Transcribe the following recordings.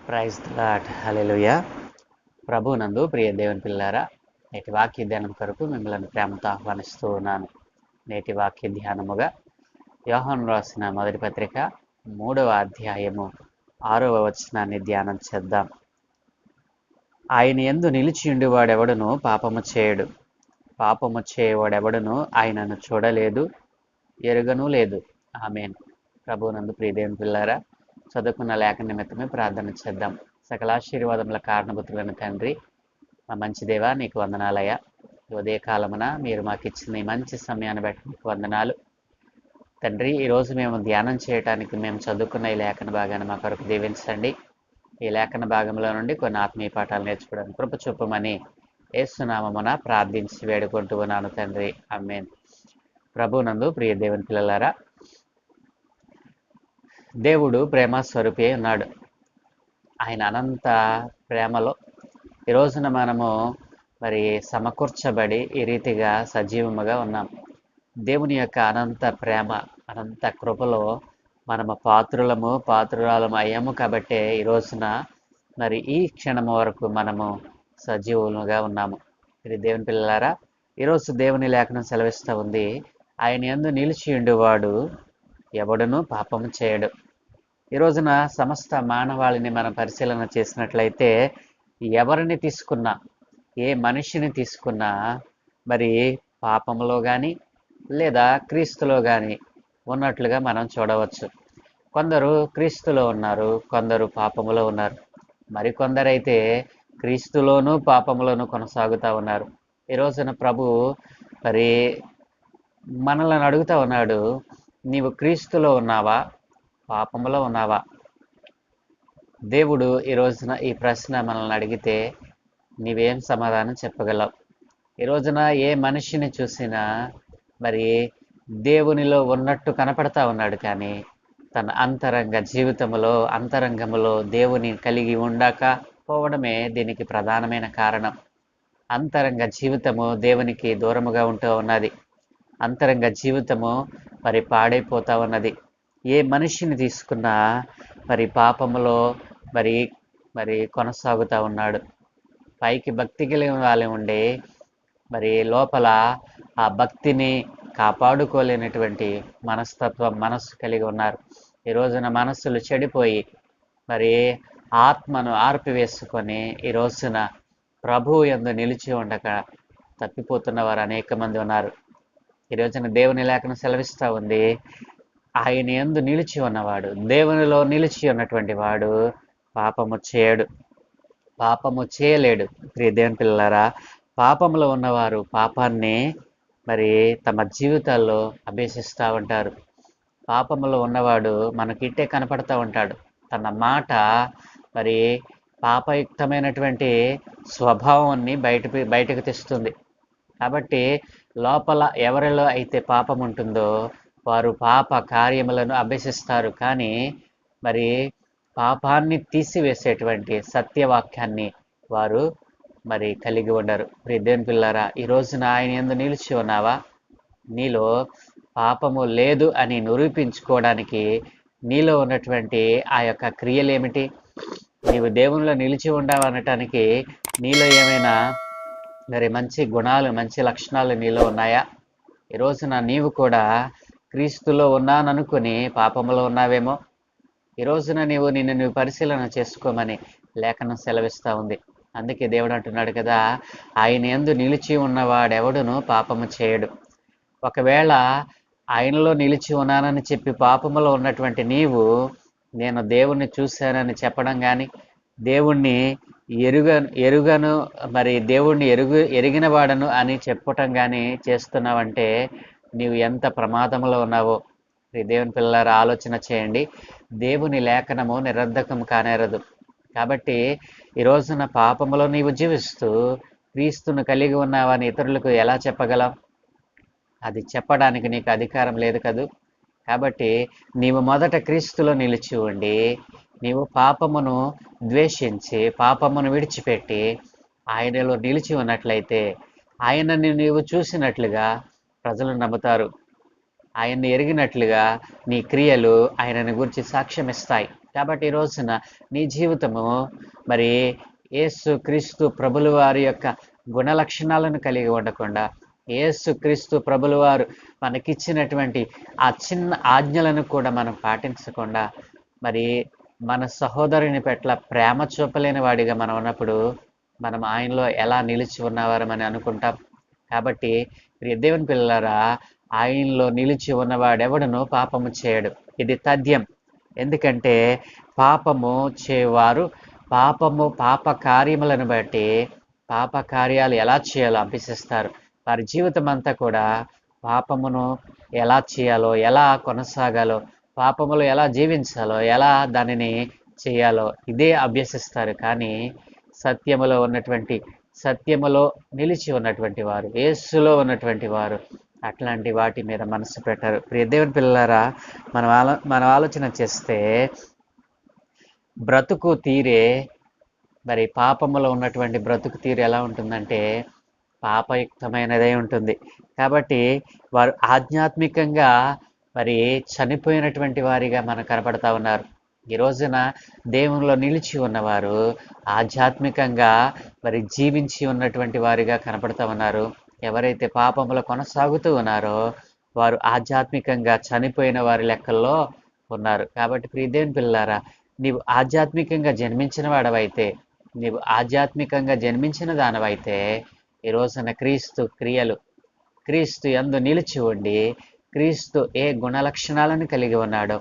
Praise the lord. హల్లెలూయా. ప్రభువునందు ప్రియ దేవుని పిల్లారా, నేటి వాక్య ధ్యానం కొరకు మిమ్మల్ని ప్రేమతో ఆహ్వానిస్తూ ఉన్నాను. నేటి వాక్య ధ్యానముగా యోహాను రాసిన మొదటి పత్రిక 3వ అధ్యాయము 6వ వచనాన్ని ధ్యానం చేద్దాం. ఆయన యందు నిలిచియుండి వాడెవడును పాపము చేయడు. పాపము చేయవాడెవడును ఆయనను చూడలేదు, ఎరుగను లేదు. ఆమేన్. ప్రభువునందు ప్రియ దేవుని పిల్లారా, చదువుకున్న లేఖ నిమిత్తమే ప్రార్థన చేద్దాం. సకలాశీర్వాదముల కారణభూతులైన తండ్రి, మా మంచి దేవా, నీకు వందనాలయ్యా. ఈ ఉదయకాలమున మీరు మాకు ఇచ్చిన ఈ మంచి సమయాన్ని బట్టి నీకు వందనాలు తండ్రి. ఈరోజు మేము ధ్యానం చేయడానికి మేము చదువుకున్న ఈ లేఖన భాగాన్ని మా కొరకు దీవించండి. ఈ లేఖన భాగంలో నుండి కొన్ని ఆత్మీయ పాఠాలు నేర్చుకోవడానికి కృప చూపమని యేసునామమున ప్రార్థించి వేడుకుంటూ ఉన్నాను తండ్రి. ఆమేన్. ప్రభువునందు ప్రియ దేవుని పిల్లలారా, దేవుడు ప్రేమ స్వరూపి ఉన్నాడు. ఆయన అనంత ప్రేమలో ఈ రోజున మనము సమకూర్చబడి ఈ రీతిగా సజీవముగా ఉన్నాం. దేవుని యొక్క అనంత ప్రేమ, అనంత కృపలో మనము పాత్రురాలము అయ్యాము. కాబట్టే ఈ రోజున ఈ క్షణము వరకు మనము సజీవులుగా ఉన్నాము. ఇది దేవుని పిల్లలారా, ఈరోజు దేవుని లేఖనం సెలవిస్తూ ఉంది, ఆయన యందు నిలిచియుండువాడు ఎవడును పాపము చేయడు. ఈ రోజున సమస్త మానవాళిని మనం పరిశీలన చేసినట్లయితే ఎవరిని తీసుకున్నా, ఏ మనిషిని తీసుకున్నా పాపంలో కానీ లేదా క్రీస్తులో కానీ ఉన్నట్లుగా మనం చూడవచ్చు. కొందరు క్రీస్తులో ఉన్నారు, కొందరు పాపములో ఉన్నారు. మరికొందరైతే క్రీస్తులోనూ పాపములోనూ కొనసాగుతూ ఉన్నారు. ఈ రోజున ప్రభు మనల్ని అడుగుతూ ఉన్నాడు, నీవు క్రీస్తులో ఉన్నావా, పాపములో ఉన్నావా? దేవుడు ఈ రోజున ఈ ప్రశ్న మనల్ని అడిగితే నీవేం సమాధానం చెప్పగలవు? ఈ రోజున ఏ మనిషిని చూసినా దేవునిలో ఉన్నట్టు కనపడతా ఉన్నాడు, కానీ తన అంతరంగములో దేవుని కలిగి ఉండకపోవడమే దీనికి ప్రధానమైన కారణం. అంతరంగ జీవితము దేవునికి దూరముగా ఉంటూ ఉన్నది. అంతరంగ జీవితము పాడైపోతా ఉన్నది. ఏ మనిషిని తీసుకున్నా పాపములో కొనసాగుతూ ఉన్నాడు. పైకి భక్తి కలిగిన వాళ్ళు ఉండి లోపల ఆ భక్తిని కాపాడుకోలేనటువంటి మనస్సు కలిగి ఉన్నారు. ఈ రోజున మనస్సులు చెడిపోయి ఆత్మను ఆర్పివేసుకొని ఈ రోజున ప్రభువు యందు నిలిచి ఉండక తప్పిపోతున్న వారు అనేక మంది ఉన్నారు. ఈ రోజున దేవుని లేఖనం సెలవిస్తూ ఉంది, ఆయన యందు నిలిచి ఉన్నవాడు, దేవునిలో నిలిచి ఉన్నటువంటి వాడు పాపము చేయడు, పాపము చేయలేడు. ప్రియ దేవుని పిల్లలారా, పాపంలో ఉన్నవారు పాపాన్ని తమ జీవితాల్లో అభ్యసిస్తూ ఉంటారు. పాపంలో ఉన్నవాడు మనకిట్టే కనపడతా ఉంటాడు. తన మాట పాపయుక్తమైనటువంటి స్వభావాన్ని బయటకు తెస్తుంది. కాబట్టి లోపల ఎవరిలో అయితే పాపం ఉంటుందో వారు పాప కార్యములను అభ్యసిస్తారు, కానీ పాపాన్ని తీసివేసేటువంటి సత్యవాక్యాన్ని వారు కలిగి ఉండరు. ప్రియ దేవుని పిల్లారా, ఈ రోజున ఆయన యందు నిలిచి ఉన్నావా? నీలో పాపము లేదు అని నిరూపించుకోవడానికి నీలో ఉన్నటువంటి ఆ యొక్క క్రియలేమిటి? నీవు దేవునిలో నిలిచి ఉండావు అనటానికి నీలో ఏమైనా మంచి గుణాలు, మంచి లక్షణాలు నీలో ఉన్నాయా? ఈ రోజున నీవు కూడా క్రీస్తులో ఉన్నాననుకుని పాపములో ఉన్నావేమో. ఈ రోజున నిన్ను పరిశీలన చేసుకోమని లేఖనం సెలవిస్తూ ఉంది. అందుకే దేవుడు అంటున్నాడు కదా, ఆయన యందు నిలిచి ఉన్నవాడెవడును పాపము చేయడు. ఒకవేళ ఆయనలో నిలిచి ఉన్నానని చెప్పి పాపములో ఉన్నటువంటి నీవు, నేను దేవుణ్ణి చూశానని చెప్పడం కానీ, దేవుణ్ణి ఎరుగను దేవుణ్ణి ఎరిగిన వాడను అని చెప్పటం కానీ చేస్తున్నావంటే నీవు ఎంత ప్రమాదంలో ఉన్నావో. దేవుని పిల్లలారా, ఆలోచన చేయండి. దేవుని లేఖనము నిరర్ధకం కానేరదు. కాబట్టి ఈ రోజున పాపములో నీవు జీవిస్తూ క్రీస్తును కలిగి ఉన్నావని ఇతరులకు ఎలా చెప్పగలం? అది చెప్పడానికి నీకు అధికారం లేదు కదూ. కాబట్టి నీవు మొదట క్రీస్తులో నిలిచి ఉండి, నీవు పాపమును ద్వేషించి పాపమును విడిచిపెట్టి ఆయనలో నిలిచి ఉన్నట్లయితే ఆయనని నీవు చూసినట్లుగా ప్రజలు నమ్ముతారు. ఆయన్ని ఎరిగినట్లుగా నీ క్రియలు ఆయనని గురించి సాక్ష్యం ఇస్తాయి. కాబట్టి ఈ రోజున నీ జీవితము మరి యేసు క్రీస్తు ప్రభుల వారి యొక్క గుణ లక్షణాలను కలిగి ఉండకుండా, యేసు క్రీస్తు ప్రభుల వారు మనకిచ్చినటువంటి ఆ చిన్న ఆజ్ఞలను కూడా మనం పాటించకుండా, మరి మన సహోదరుని పట్ల ప్రేమ చూపలేని వాడిగా మనం ఉన్నప్పుడు మనం ఆయనలో ఎలా నిలిచి ఉన్నవారమని అనుకుంటాం. కాబట్టి ప్రియ దేవుని పిల్లలారా, ఆయనలో నిలిచి ఉన్నవాడెవడును పాపము చేయడు. ఇది తథ్యం. ఎందుకంటే పాపము చేయవారు పాప కార్యములను బట్టి పాప కార్యాలు ఎలా చేయాలో అభ్యసిస్తారు. వారి జీవితం అంతా కూడా పాపమును ఎలా చేయాలో, ఎలా కొనసాగాలో, పాపములో ఎలా జీవించాలో, ఎలా దానిని చేయాలో ఇదే అభ్యసిస్తారు. కానీ సత్యములో నిలిచి ఉన్నటువంటి వారు, యేసులో ఉన్నటువంటి వారు అట్లాంటి వాటి మీద మనసు పెట్టారు. ప్రియ దేవుని పిల్లలారా, మనం ఆలోచన చేస్తే బ్రతుకు తీరే మరి పాపములో ఉన్నటువంటి బ్రతుకు తీరు ఎలా ఉంటుందంటే పాపయుక్తమైనదే ఉంటుంది. కాబట్టి వారు ఆధ్యాత్మికంగా మరి చనిపోయినటువంటి వారిగా మనకు కనపడతా ఉన్నారు. ఈ రోజున దేవునిలో నిలిచి ఉన్నవారు ఆధ్యాత్మికంగా మరి జీవించి ఉన్నటువంటి వారిగా కనపడతా ఉన్నారు. ఎవరైతే పాపములో కొనసాగుతూ ఉన్నారో వారు ఆధ్యాత్మికంగా చనిపోయిన వారి లెక్కల్లో ఉన్నారు. కాబట్టి ప్రియ దేవుని పిల్లారా, నీవు ఆధ్యాత్మికంగా జన్మించిన వాడవైతే, నీవు ఆధ్యాత్మికంగా జన్మించిన దానవైతే ఈ రోజున క్రీస్తు యందు నిలిచి ఉండి, క్రీస్తు ఏ గుణ లక్షణాలను కలిగి ఉన్నాడో,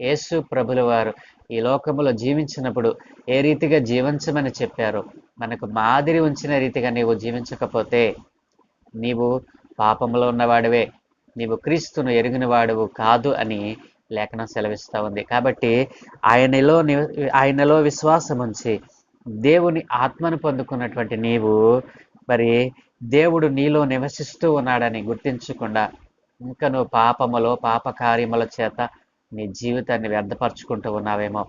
యేసు ప్రభుల వారు ఈ లోకములో జీవించినప్పుడు ఏ రీతిగా జీవించమని చెప్పారో మనకు మాదిరి ఉంచిన రీతిగా నీవు జీవించకపోతే నీవు పాపములో ఉన్నవాడివే, నీవు క్రీస్తును ఎరిగిన వాడువు కాదు అని లేఖనం సెలవిస్తూ ఉంది. కాబట్టి ఆయనలో విశ్వాసం ఉంచి దేవుని ఆత్మను పొందుకున్నటువంటి నీవు మరి దేవుడు నీలో నివసిస్తూ ఉన్నాడని గుర్తించకుండా ఇంకా నువ్వు పాప కార్యముల చేత నీ జీవితాన్ని వ్యర్థపరచుకుంటూ ఉన్నావేమో.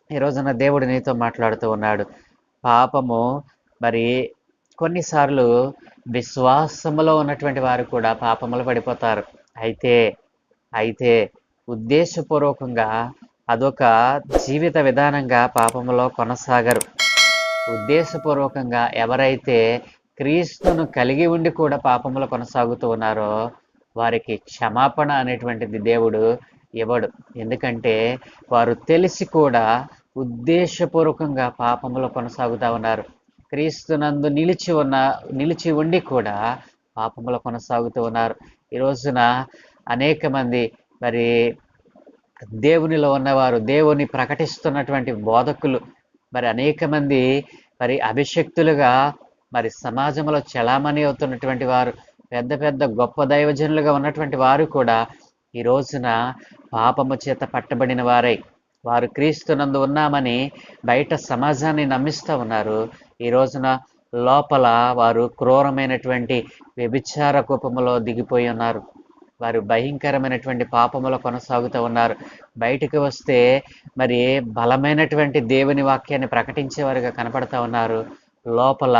ఈ రోజున దేవుడు నీతో మాట్లాడుతూ ఉన్నాడు. పాపము మరి కొన్నిసార్లు విశ్వాసములో ఉన్నటువంటి వారు కూడా పాపములు పడిపోతారు. అయితే ఉద్దేశపూర్వకంగా అదొక జీవిత విధానంగా పాపములో కొనసాగరు. ఉద్దేశపూర్వకంగా ఎవరైతే క్రీస్తును కలిగి ఉండి కూడా పాపములో కొనసాగుతూ ఉన్నారో వారికి క్షమాపణ అనేటువంటిది దేవుడు ఇవ్వడు. ఎందుకంటే వారు తెలిసి కూడా ఉద్దేశపూర్వకంగా పాపములో కొనసాగుతూ ఉన్నారు. క్రీస్తునందు నిలిచి ఉండి కూడా పాపములో కొనసాగుతూ ఉన్నారు. ఈ రోజున అనేక మంది మరి దేవునిలో ఉన్నవారు, దేవుని ప్రకటిస్తున్నటువంటి బోధకులు మరి అనేక మంది మరి అభిషక్తులుగా మరి సమాజంలో చలామణి అవుతున్నటువంటి వారు, పెద్ద గొప్ప దైవజనులుగా ఉన్నటువంటి వారు కూడా ఈ రోజున పాపము చేత పట్టబడిన వారై వారు క్రీస్తునందు ఉన్నామని బయట సమాజాన్ని నమ్మిస్తూ ఉన్నారు. ఈ రోజున లోపల వారు క్రూరమైనటువంటి వ్యభిచార కూపములో దిగిపోయి ఉన్నారు. వారు భయంకరమైనటువంటి పాపములో కొనసాగుతూ ఉన్నారు. బయటికి వస్తే మరి బలమైనటువంటి దేవుని వాక్యాన్ని ప్రకటించేవారుగా కనపడతా ఉన్నారు. లోపల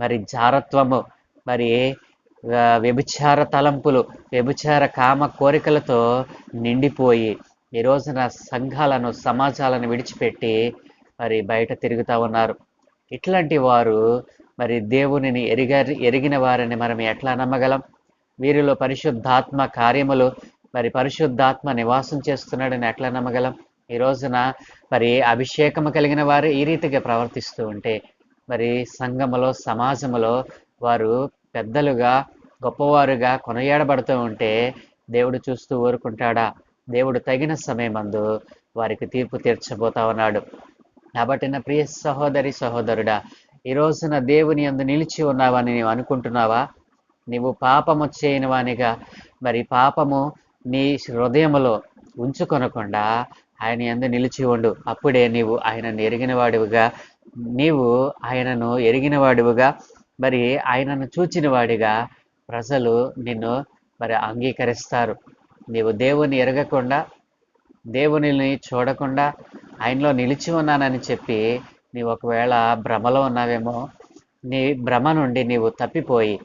మరి జారత్వము, మరి వ్యభిచార తలంపులు, వ్యభిచార కామ కోరికలతో నిండిపోయి ఈ రోజున సంఘాలను, సమాజాలను విడిచిపెట్టి మరి బయట తిరుగుతూ ఉన్నారు. ఇట్లాంటి వారు మరి దేవునిని ఎరిగిన వారిని మనం ఎట్లా నమ్మగలం? వీరిలో పరిశుద్ధాత్మ కార్యములు, మరి పరిశుద్ధాత్మ నివాసం చేస్తున్నాడని ఎట్లా నమ్మగలం? ఈ రోజున మరి అభిషేకము కలిగిన వారు ఈ రీతిగా ప్రవర్తిస్తూ ఉంటే మరి సంఘములో, సమాజములో వారు పెద్దలుగా, గొప్పవారుగా కొనియాడబడుతూ ఉంటే దేవుడు చూస్తూ ఊరుకుంటాడా? దేవుడు తగిన సమయమందు వారికి తీర్పు తీర్చబోతా ఉన్నాడు. కాబట్టి నా ప్రియ సహోదరుడా, ఈ రోజున దేవుని యందు నిలిచి ఉన్నావని నీవు అనుకుంటున్నావా? నీవు పాపము చేయని వానిగా మరి పాపము నీ హృదయములో ఉంచుకొనకుండా ఆయన యందు నిలిచి ఉండు. అప్పుడే నీవు ఆయనను ఎరిగిన వాడివిగా మరి ఆయనను చూచిన వాడిగా ప్రజలు నిన్ను మరి అంగీకరిస్తారు. నీవు దేవుని ఎరగకుండా, దేవునిని చూడకుండా ఆయనలో నిలిచి ఉన్నానని చెప్పి నీవు ఒకవేళ భ్రమలో ఉన్నావేమో. నీ భ్రమ నుండి నీవు తప్పిపోయి,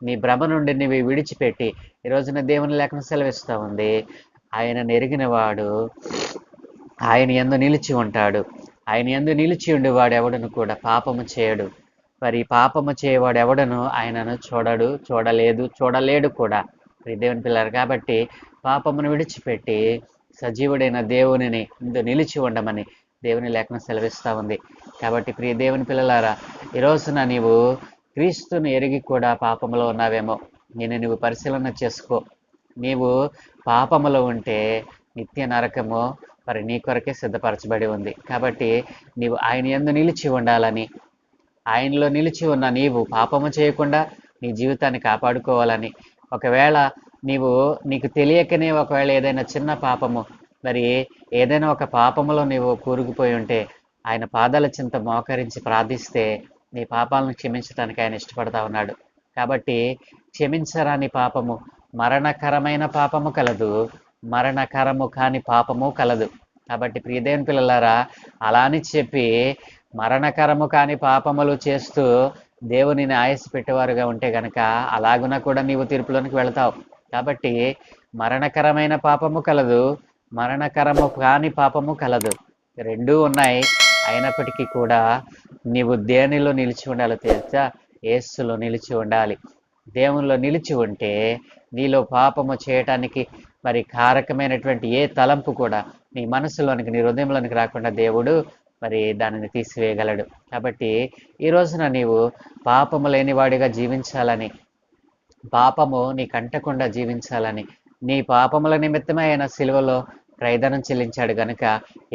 నీ భ్రమ నుండి నీవు విడిచిపెట్టి ఈ రోజున దేవుని లేఖనం సెలవిస్తూ ఉంది, ఆయనను ఎరిగిన వాడు ఆయన యందు నిలిచి ఉంటాడు. ఆయన యందు నిలిచి ఉండేవాడు ఎవడును కూడా పాపము చేయడు. మరి పాపము చేయవాడు ఎవడను ఆయనను చూడడు, చూడలేడు కూడా. దేవుని పిల్లలు కాబట్టి పాపమును విడిచిపెట్టి సజీవుడైన దేవునిని ఇందు నిలిచి ఉండమని దేవుని లేఖనం సెలవిస్తూ ఉంది. కాబట్టి ప్రియ దేవుని పిల్లలారా, ఈ రోజున నీవు క్రీస్తును ఎరిగి కూడా పాపములో ఉన్నావేమో. నువ్వు పరిశీలన చేసుకో. నీవు పాపములో ఉంటే నిత్య నరకము మరి నీ కొరకే సిద్ధపరచబడి ఉంది. కాబట్టి నీవు ఆయన యందు నిలిచి ఉండాలని, ఆయనలో నిలిచి ఉన్న నీవు పాపము చేయకుండా నీ జీవితాన్ని కాపాడుకోవాలని, ఒకవేళ నీకు తెలియకనే ఒకవేళ ఏదైనా చిన్న పాపము, మరి ఏదైనా ఒక పాపములో నీవు కూరుకుపోయి ఉంటే ఆయన పాదాల చింత మోకరించి ప్రార్థిస్తే నీ పాపాలను క్షమించడానికి ఆయన ఇష్టపడతా ఉన్నాడు. కాబట్టి క్షమించరాని పాపము, మరణకరమైన పాపము కలదు, మరణకరము కాని పాపము కలదు. కాబట్టి ప్రియదేవుని పిల్లలారా, అలా అని చెప్పి మరణకరము కాని పాపములు చేస్తూ దేవునిని ఆయాస పెట్టేవారుగా ఉంటే గనక అలాగున కూడా నీవు తీర్పులోనికి వెళతావు. కాబట్టి మరణకరమైన పాపము కలదు, మరణకరము కాని పాపము కలదు, రెండూ ఉన్నాయి. అయినప్పటికీ కూడా నీవు దేనిలో నిలిచి ఉండాలో తెలుసా? యేసులో నిలిచి ఉండాలి. దేవునిలో నిలిచి ఉంటే నీలో పాపము చేయటానికి మరి కారకమైనటువంటి ఏ తలంపు కూడా నీ మనసులోనికి, నీ హృదయంలోనికి రాకుండా దేవుడు మరి దానిని తీసివేయగలడు. కాబట్టి ఈ రోజున నీవు పాపము లేనివాడిగా జీవించాలని, పాపము నీ కంటకుండా జీవించాలని, నీ పాపముల నిమిత్తమే ఆయన సిలువలో క్రయధనం చెల్లించాడు గనుక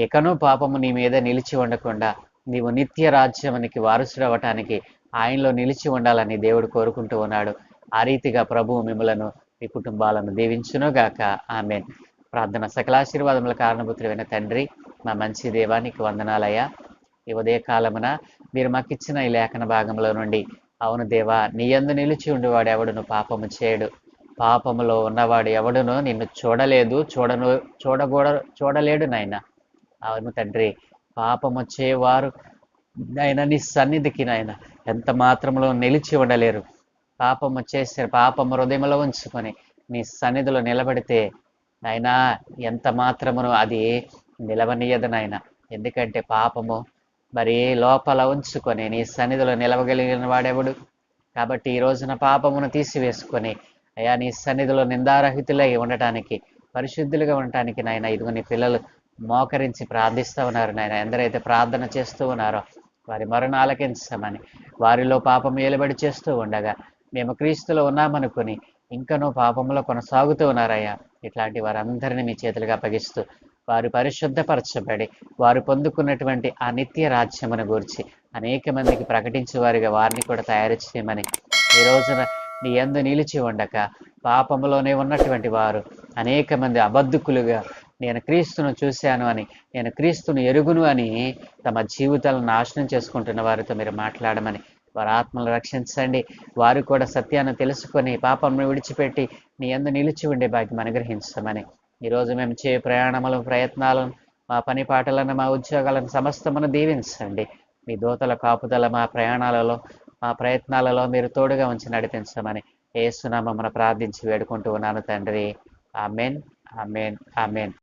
ఇకను పాపము నీ మీద నిలిచి ఉండకుండా నీవు నిత్య రాజ్యానికి వారసుడవటానికి ఆయనలో నిలిచి ఉండాలని దేవుడు కోరుకుంటూ ఉన్నాడు. ఆ రీతిగా ప్రభువు మిమ్మలను, మీ కుటుంబాలను దీవించునుగాక. ఆమేన్. ప్రార్థన. సకలాశీర్వాదముల కారణభూతుడైన తండ్రి, మా మంచి దేవానికి వందనాలయ్యా. ఈ ఉదయ కాలమున మీరు మాకిచ్చిన ఈ లేఖన భాగంలో నుండి, అవును దేవా, నీ యందు నిలిచి ఉండేవాడు ఎవడును పాపము చేయడు, పాపములో ఉన్నవాడు ఎవడును నిన్ను చూడలేదు, చూడలేడు నాయన. అవును తండ్రి, పాపము చేయవారు నాయన నీ సన్నిధికి నాయన ఎంత మాత్రములో నిలిచి ఉండలేరు. పాపము హృదయంలో ఉంచుకొని నీ సన్నిధిలో నిలబడితే నాయనా ఎంత మాత్రమును అది నిలవనీయదు నాయన. ఎందుకంటే పాపము మరి లోపల ఉంచుకొని నీ సన్నిధిలో నిలవగలిగిన వాడెవడు? కాబట్టి ఈ రోజున పాపమును తీసివేసుకొని అయ్యా నీ సన్నిధిలో నిందారహితులై ఉండటానికి, పరిశుద్ధులుగా ఉండటానికి నాయన ఇదిగో నీ పిల్లలు మోకరించి ప్రార్థిస్తూ ఉన్నారు నాయన. ఎందరైతే ప్రార్థన చేస్తూ ఉన్నారో వారి మరణ ఆలకించమని, వారిలో పాపం ఏలుబడి చేస్తూ ఉండగా మేము క్రీస్తులో ఉన్నామనుకుని ఇంకనూ పాపంలో కొనసాగుతూ ఉన్నారయ్యా. ఇట్లాంటి వారందరినీ మీ చేతులుగా అప్పగిస్తూ వారు పరిశుద్ధపరచబడి వారు పొందుకున్నటువంటి ఆ నిత్య రాజ్యమును గూర్చి అనేక మందికి ప్రకటించే వారిగా వారిని కూడా తయారు చేయమని, ఈ రోజున నీ యందు నిలిచి ఉండక పాపములోనే ఉన్నటువంటి వారు అనేక మంది అబద్ధకులుగా నేను క్రీస్తును చూశాను అని, నేను క్రీస్తును ఎరుగును అని తమ జీవితాలను నాశనం చేసుకుంటున్న వారితో మీరు మాట్లాడమని, వారి ఆత్మలను రక్షించండి. వారు కూడా సత్యాన్ని తెలుసుకొని పాపమును విడిచిపెట్టి నీ యందు నిలిచి ఉండే భాగ్యం అనుగ్రహించమని, ఈరోజు మేము చే ప్రయత్నాలను, మా పని పాటలను, మా ఉద్యోగాలను సమస్తమును దీవించండి. మీ దూతల కాపుదల మా ప్రయాణాలలో, మా ప్రయత్నాలలో మీరు తోడుగా ఉంచి నడిపించమని యేసు నామమున ప్రార్థించి వేడుకుంటూ ఉన్నాను తండ్రి. Amen, amen, amen.